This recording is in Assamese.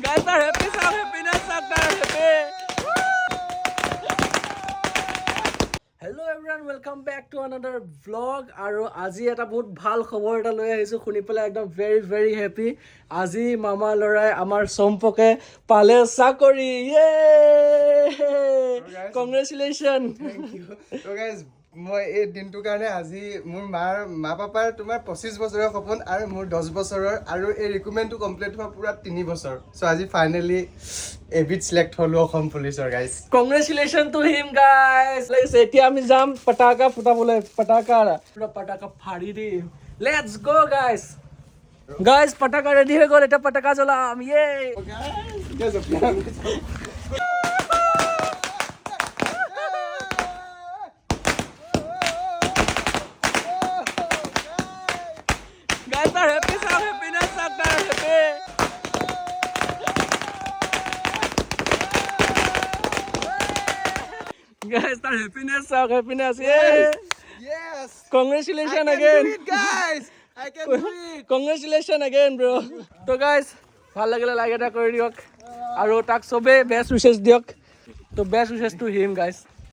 Guys are happy, so happiness, so happy. Hello everyone, welcome back to another vlog. আৰু আজি এটা বহুত ভাল খবৰ এটা লৈ আহিছো, শুনি পেলাই একদম very happy. আজি মামা লৰাই আমাৰ সম্পকে পালে চাকৰি। ইয়ে! Congratulations. Thank you. So guys, মই এই দিনটোৰ কাৰণে আজি মোৰ মা পাপাৰ তোমাৰ 25 বছৰৰ সপোন আৰু মোৰ 10 বছৰৰ আৰু এই ৰিক্ৰুটমেণ্টটো কমপ্লিট হোৱা পুৰা 3 বছৰ। সো আজি ফাইনেলি এবিট সিলেক্ট হলো অসম পুলিচৰ guys. Congratulations to him guys. এতিয়া আমি যাম পটাকা ফুটাবলৈ, পটাকা ফাড়ি দিম। Let's go guys. Guys পটাকা ৰেডি হৈ গ'ল, এটা পটাকা জ্বলাম। ইয়ে! Guys, Guys are happy, so happiness, so happy. Guys are happiness, so happiness. Yeah. yes. Congratulations I can again. do it, guys. I can do it. Congratulations again, bro. So guys, ভাল লাগিলে লাইক এটা কৰি দিয়ক আৰু তাক সবে বেষ্ট উইশেছ দিয়ক। তো বেষ্ট উইশেছ টু হিম গাইজ।